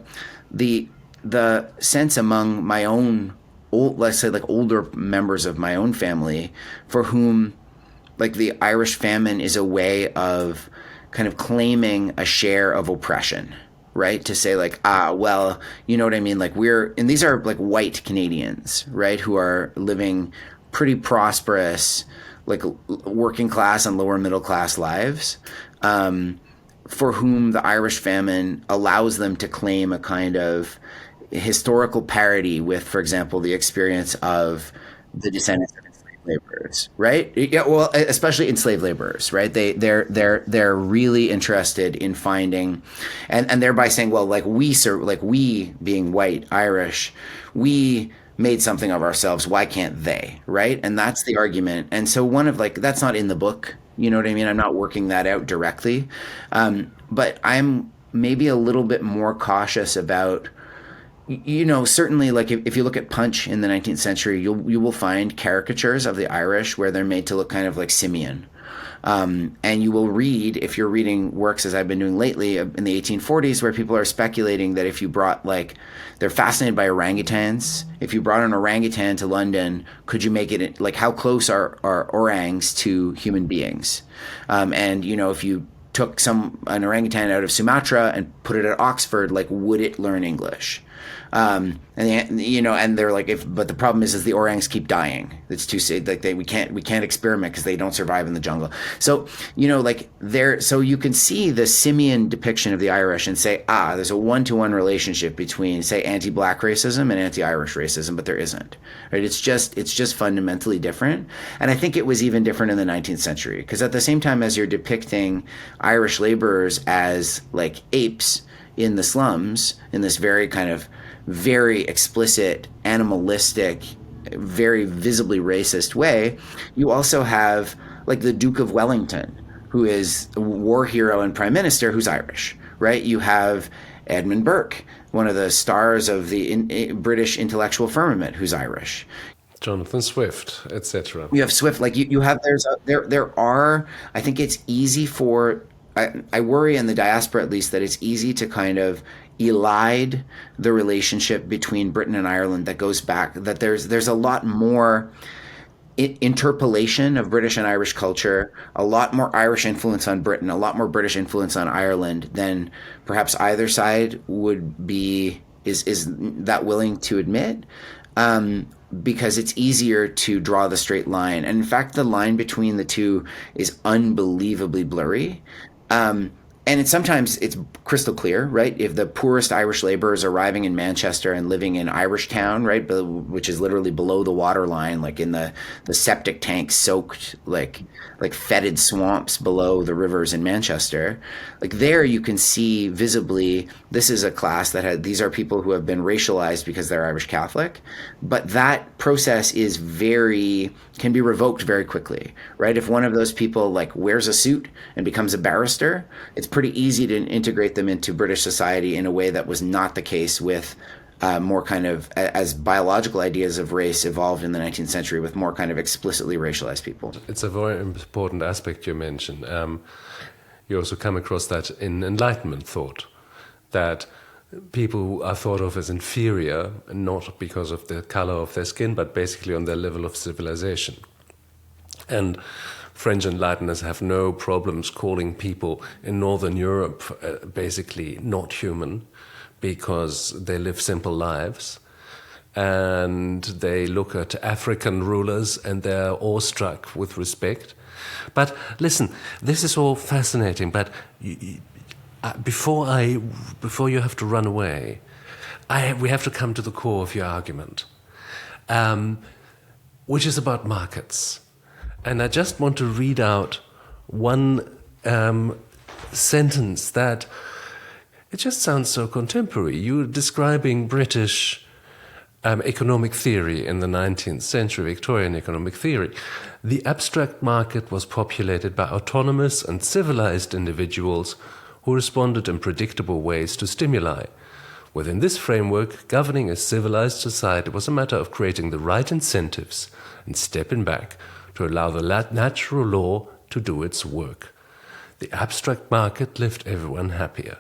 sense among my own let's say like older members of my own family, for whom like the Irish famine is a way of kind of claiming a share of oppression, right? To say like, well, you know what I mean? Like and these are like white Canadians, right? Who are living pretty prosperous, like working class and lower middle class lives, for whom the Irish famine allows them to claim a kind of historical parity with, for example, the experience of the descendants of laborers, right? Yeah, well, especially enslaved laborers, right? They're really interested in finding, and thereby saying, well, like we being white Irish, we made something of ourselves. Why can't they, right? And that's the argument. And so that's not in the book. You know what I mean? I'm not working that out directly, but I'm maybe a little bit more cautious about. Certainly, like if you look at Punch in the 19th century, you will find caricatures of the Irish where they're made to look kind of like simian. And you will read, if you're reading works as I've been doing lately in the 1840s, where people are speculating that if you brought they're fascinated by orangutans. If you brought an orangutan to London, could you make it like how close are orangs to human beings? And if you took an orangutan out of Sumatra and put it at Oxford, like would it learn English? And they're like, but the problem is the orangs keep dying. It's too sad. Like we can't experiment because they don't survive in the jungle. So, so you can see the simian depiction of the Irish and say, there's a 1-to-1 relationship between, say, anti-black racism and anti-Irish racism, but there isn't, right? It's just fundamentally different. And I think it was even different in the 19th century, because at the same time as you're depicting Irish laborers as like apes in the slums, in this very kind of very explicit, animalistic, very visibly racist way, you also have like the Duke of Wellington, who is a war hero and prime minister, who's Irish, right? You have Edmund Burke, one of the stars of the British intellectual firmament, who's Irish. Jonathan Swift, etc. You have Swift, like you have, there are, I think it's easy for, I worry in the diaspora at least that it's easy to kind of elide the relationship between Britain and Ireland that goes back, that there's a lot more interpolation of British and Irish culture, a lot more Irish influence on Britain, a lot more British influence on Ireland than perhaps either side is that willing to admit, because it's easier to draw the straight line. And in fact, the line between the two is unbelievably blurry. and sometimes it's crystal clear, right? If the poorest Irish laborers arriving in Manchester and living in Irish Town, right, which is literally below the water line, like in the septic tank soaked, like fetid swamps below the rivers in Manchester, like there you can see visibly this is a class these are people who have been racialized because they're Irish Catholic, but that process can be revoked very quickly, right? If one of those people like wears a suit and becomes a barrister, it's pretty easy to integrate them into British society in a way that was not the case with more kind of, as biological ideas of race evolved in the 19th century, with more kind of explicitly racialized people. It's a very important aspect you mentioned. You also come across that in Enlightenment thought, that people who are thought of as inferior, not because of the color of their skin, but basically on their level of civilization. And French enlighteners have no problems calling people in Northern Europe basically not human, because they live simple lives. And they look at African rulers and they're awestruck with respect. But listen, this is all fascinating, but before you have to run away, we have to come to the core of your argument, which is about markets. And I just want to read out one sentence that it just sounds so contemporary. You're describing British economic theory in the 19th century, Victorian economic theory. The abstract market was populated by autonomous and civilized individuals who responded in predictable ways to stimuli. Within this framework, governing a civilized society was a matter of creating the right incentives and stepping back to allow the natural law to do its work. The abstract market left everyone happier.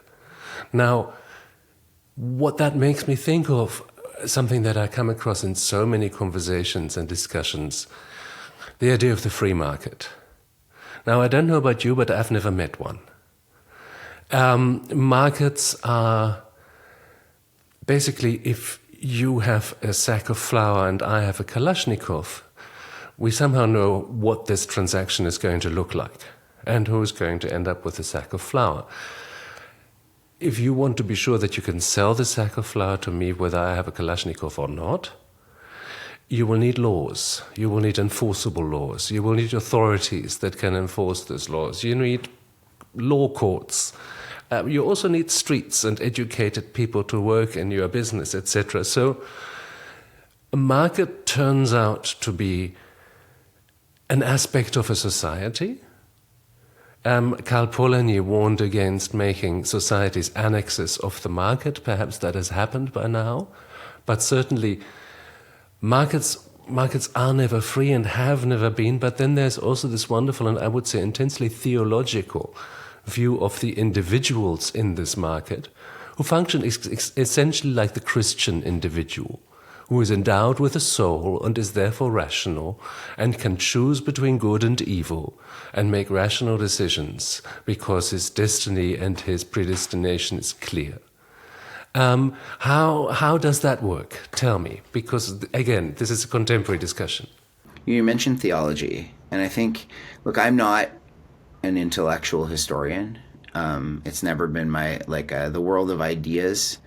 Now, what that makes me think of, something that I come across in so many conversations and discussions, the idea of the free market. Now, I don't know about you, but I've never met one. Markets are basically, if you have a sack of flour and I have a Kalashnikov, we somehow know what this transaction is going to look like and who's going to end up with a sack of flour. If you want to be sure that you can sell the sack of flour to me whether I have a Kalashnikov or not, you will need laws. You will need enforceable laws. You will need authorities that can enforce those laws. You need law courts. You also need streets and educated people to work in your business, etc. So a market turns out to be an aspect of a society. Karl Polanyi warned against making societies annexes of the market. Perhaps that has happened by now. But certainly markets are never free and have never been. But then there's also this wonderful and I would say intensely theological view of the individuals in this market who function essentially like the Christian individual, who is endowed with a soul and is therefore rational and can choose between good and evil and make rational decisions because his destiny and his predestination is clear. How does that work? Tell me, because again, this is a contemporary discussion. You mentioned theology, and I think, look, I'm not an intellectual historian. It's never been my, the world of ideas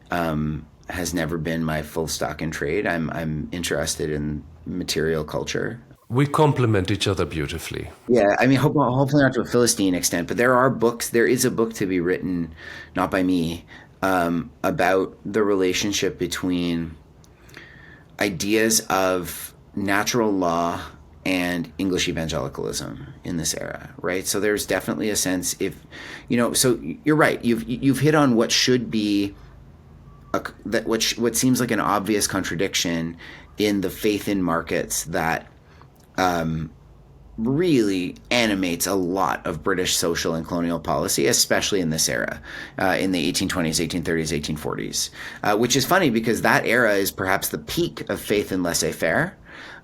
has never been my full stock in trade. I'm interested in material culture. We complement each other beautifully. Yeah, I mean, hopefully not to a Philistine extent, but there are books. There is a book to be written, not by me, about the relationship between ideas of natural law and English evangelicalism in this era, right? So there's definitely a sense, so you're right. You've hit on what should be what seems like an obvious contradiction in the faith in markets that really animates a lot of British social and colonial policy, especially in this era, in the 1820s, 1830s, 1840s, which is funny because that era is perhaps the peak of faith in laissez-faire,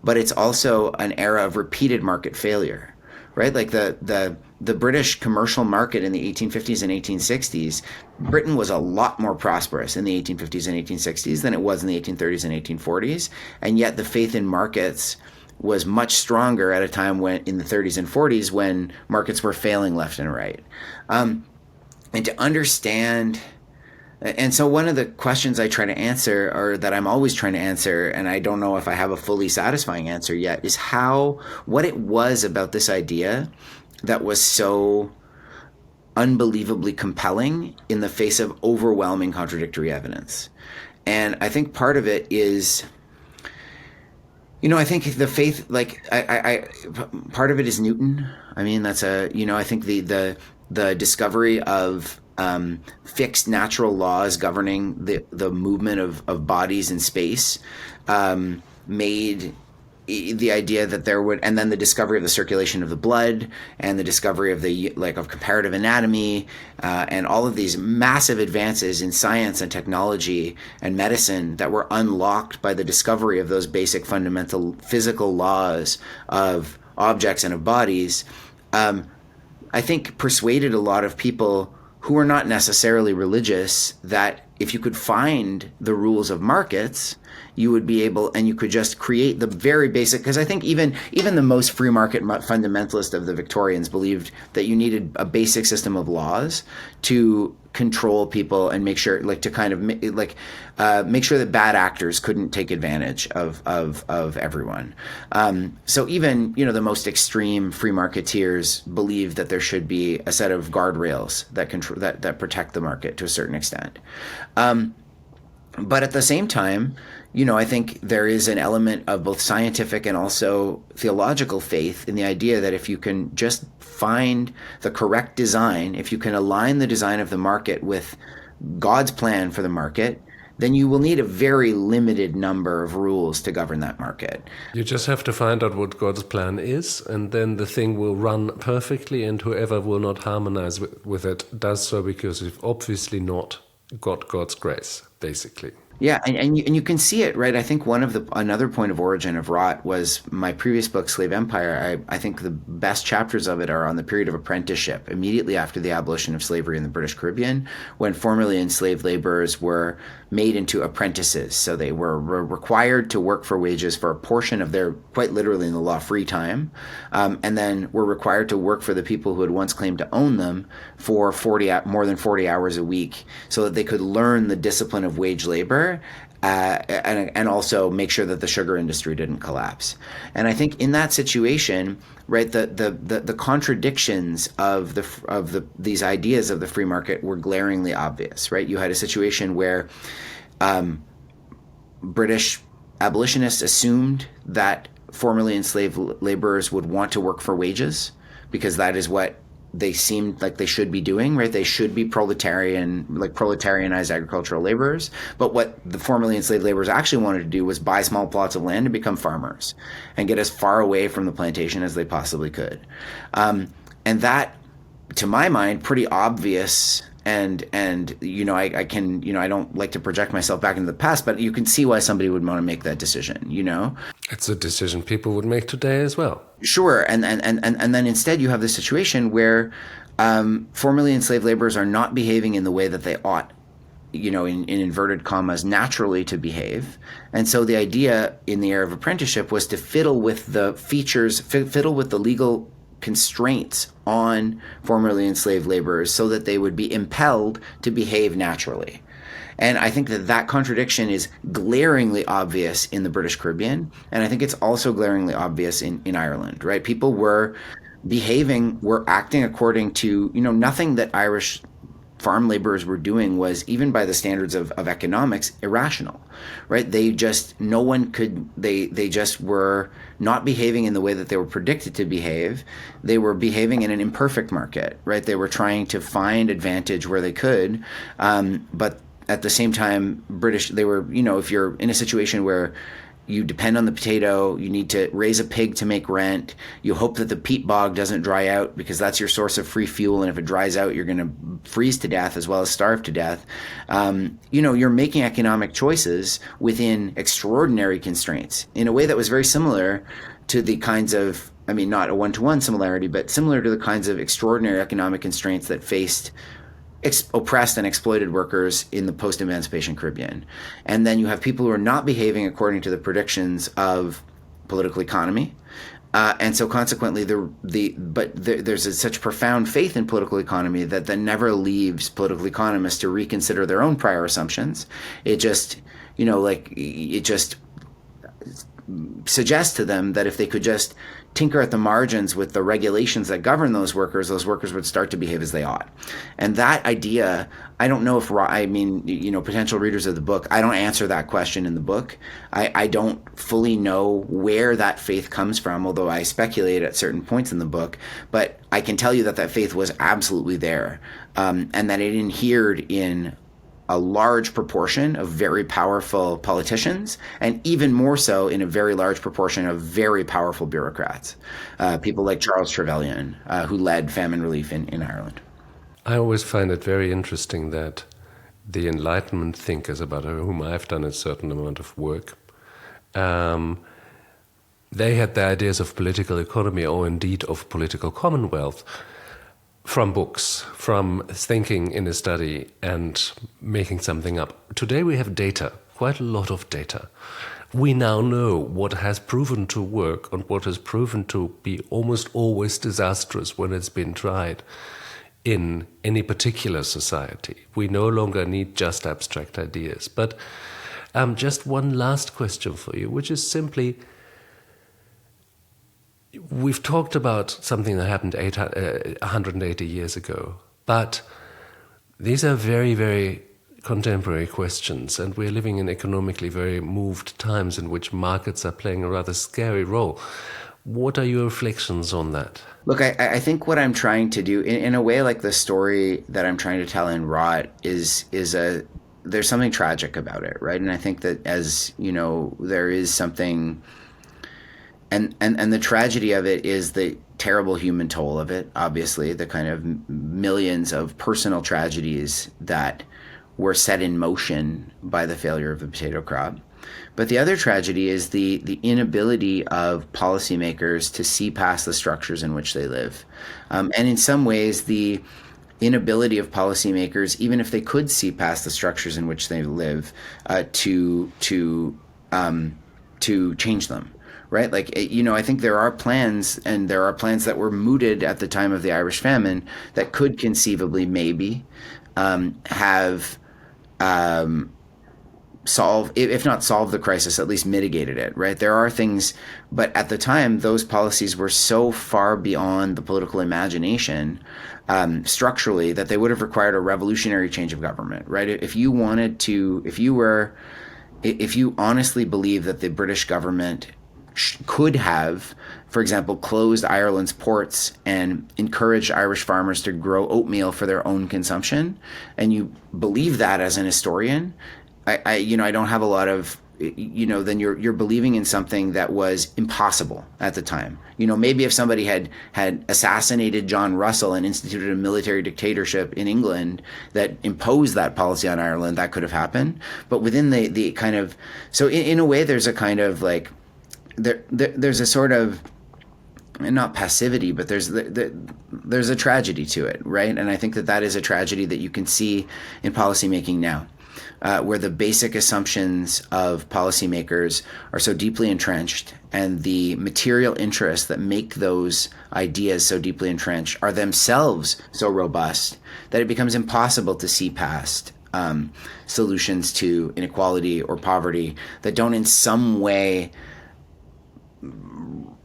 but it's also an era of repeated market failure, right? Like the British commercial market in the 1850s and 1860s, Britain was a lot more prosperous in the 1850s and 1860s than it was in the 1830s and 1840s. And yet the faith in markets was much stronger at a time when in the 30s and 40s when markets were failing left and right. and to understand. And so one of the questions I try to answer, or that I'm always trying to answer, and I don't know if I have a fully satisfying answer yet, is what it was about this idea that was so unbelievably compelling in the face of overwhelming contradictory evidence. And I think part of it is, I think the faith, part of it is Newton. I mean, that's I think the discovery of fixed natural laws governing the movement of bodies in space made the idea that there would, and then the discovery of the circulation of the blood and the discovery of of comparative anatomy and all of these massive advances in science and technology and medicine that were unlocked by the discovery of those basic fundamental physical laws of objects and of bodies, I think persuaded a lot of people who are not necessarily religious that if you could find the rules of markets, you would be able, and you could just create the very basic, because I think even the most free market fundamentalist of the Victorians believed that you needed a basic system of laws to control people and make sure, make sure that bad actors couldn't take advantage of everyone. So even, the most extreme free marketeers believe that there should be a set of guardrails that protect the market to a certain extent. But at the same time, I think there is an element of both scientific and also theological faith in the idea that if you can just find the correct design, if you can align the design of the market with God's plan for the market, then you will need a very limited number of rules to govern that market. You just have to find out what God's plan is, and then the thing will run perfectly, and whoever will not harmonize with it does so because you've obviously not got God's grace, basically. Yeah, and you can see it, right? I think another point of origin of rot was my previous book, Slave Empire. I think the best chapters of it are on the period of apprenticeship, immediately after the abolition of slavery in the British Caribbean, when formerly enslaved laborers were made into apprentices. So they were required to work for wages for a portion of their, quite literally in the law, free time, and then were required to work for the people who had once claimed to own them for more than 40 hours a week, so that they could learn the discipline of wage labor. And also make sure that the sugar industry didn't collapse. And I think in that situation, right, the contradictions of these ideas of the free market were glaringly obvious, right? You had a situation where British abolitionists assumed that formerly enslaved laborers would want to work for wages because that is what they seemed like they should be doing, right? They should be proletarianized agricultural laborers. But what the formerly enslaved laborers actually wanted to do was buy small plots of land and become farmers and get as far away from the plantation as they possibly could. And that, to my mind, pretty obvious. And I can, I don't like to project myself back into the past, but you can see why somebody would want to make that decision, It's a decision people would make today as well. Sure. And then instead you have this situation where formerly enslaved laborers are not behaving in the way that they ought, in inverted commas, naturally to behave. And so the idea in the era of apprenticeship was to fiddle with the features, fiddle with the legal constraints on formerly enslaved laborers so that they would be impelled to behave naturally. And I think that contradiction is glaringly obvious in the British Caribbean, and I think it's also glaringly obvious in Ireland, right? People were acting according to, nothing that Irish farm laborers were doing was, even by the standards of economics, irrational, right? They just were not behaving in the way that they were predicted to behave. They were behaving in an imperfect market, right? They were trying to find advantage where they could, but at the same time, they were, if you're in a situation where you depend on the potato, you need to raise a pig to make rent, you hope that the peat bog doesn't dry out because that's your source of free fuel, and if it dries out, you're going to freeze to death as well as starve to death. You're making economic choices within extraordinary constraints in a way that was very similar to the kinds of, not a one-to-one similarity, but similar to the kinds of extraordinary economic constraints that faced oppressed and exploited workers in the post-emancipation Caribbean. And then you have people who are not behaving according to the predictions of political economy, And so consequently, there's such profound faith in political economy that never leaves political economists to reconsider their own prior assumptions. It just, it just suggests to them that if they could just tinker at the margins with the regulations that govern those workers would start to behave as they ought. And that idea, I don't know if, potential readers of the book, I don't answer that question in the book. I don't fully know where that faith comes from, although I speculate at certain points in the book. But I can tell you that faith was absolutely there, and that it adhered in a large proportion of very powerful politicians, and even more so in a very large proportion of very powerful bureaucrats, people like Charles Trevelyan, who led famine relief in Ireland. I always find it very interesting that the Enlightenment thinkers, about whom I've done a certain amount of work, they had the ideas of political economy, or indeed of political commonwealth, from books, from thinking in a study and making something up. Today we have data, quite a lot of data. We now know what has proven to work and what has proven to be almost always disastrous when it's been tried in any particular society. We no longer need just abstract ideas. But just one last question for you, which is simply, we've talked about something that happened 180 years ago, but these are very, very contemporary questions, and we're living in economically very moved times in which markets are playing a rather scary role. What are your reflections on that? Look, I think what I'm trying to do, in a way, like the story that I'm trying to tell in Rot is there's something tragic about it, right? And I think that, as you know, there is something. And the tragedy of it is the terrible human toll of it, obviously, the kind of millions of personal tragedies that were set in motion by the failure of the potato crop. But the other tragedy is the inability of policymakers to see past the structures in which they live. And in some ways, the inability of policymakers, even if they could see past the structures in which they live, to change them. Right? I think there are plans, and there are plans that were mooted at the time of the Irish famine that could conceivably maybe have solved, if not solved the crisis, at least mitigated it, right? There are things, but at the time, those policies were so far beyond the political imagination structurally that they would have required a revolutionary change of government, right? If you honestly believe that the British government could have, for example, closed Ireland's ports and encouraged Irish farmers to grow oatmeal for their own consumption, and you believe that as an historian, I don't have a lot of, then you're believing in something that was impossible at the time. Maybe if somebody had assassinated John Russell and instituted a military dictatorship in England that imposed that policy on Ireland, that could have happened. But within the kind of, so in a way, there's a kind of like, there's a sort of, not passivity, but there's a tragedy to it, right? And I think that is a tragedy that you can see in policymaking now, where the basic assumptions of policymakers are so deeply entrenched, and the material interests that make those ideas so deeply entrenched are themselves so robust that it becomes impossible to see past solutions to inequality or poverty that don't in some way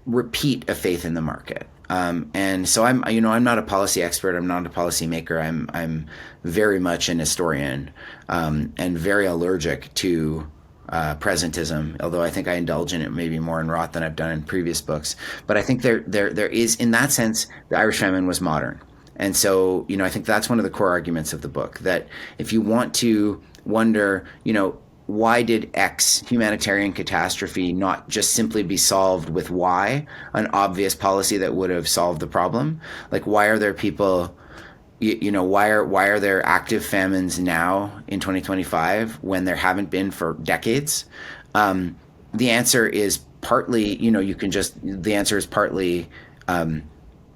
repeat a faith in the market. And so I'm not a policy expert. I'm not a policy maker. I'm very much an historian, and very allergic to presentism, although I think I indulge in it maybe more in Roth than I've done in previous books. But I think there is, in that sense, the Irish famine was modern. And so, I think that's one of the core arguments of the book, that if you want to wonder, why did X humanitarian catastrophe not just simply be solved with Y, an obvious policy that would have solved the problem? Like, why are there people, why are there active famines now in 2025 when there haven't been for decades? The answer is partly, the answer is partly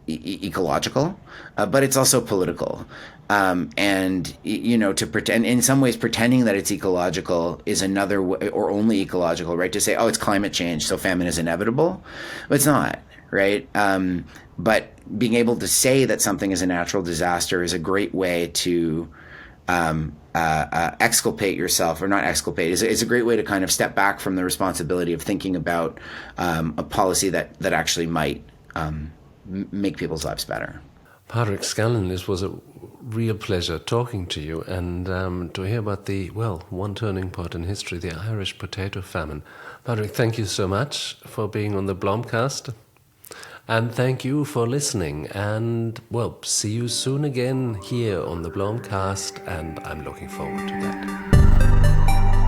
ecological, but it's also political. To pretend, in some ways, pretending that it's ecological is another way, or only ecological, right? To say, oh, it's climate change, so famine is inevitable. But it's not, right? But being able to say that something is a natural disaster is a great way to exculpate yourself, or not exculpate. It's a great way to kind of step back from the responsibility of thinking about a policy that actually might make people's lives better. Padraic Scanian, this was a real pleasure talking to you and to hear about one turning point in history, the Irish Potato Famine. Padraic, thank you so much for being on the BlomCast. And thank you for listening. And, see you soon again here on the BlomCast, and I'm looking forward to that.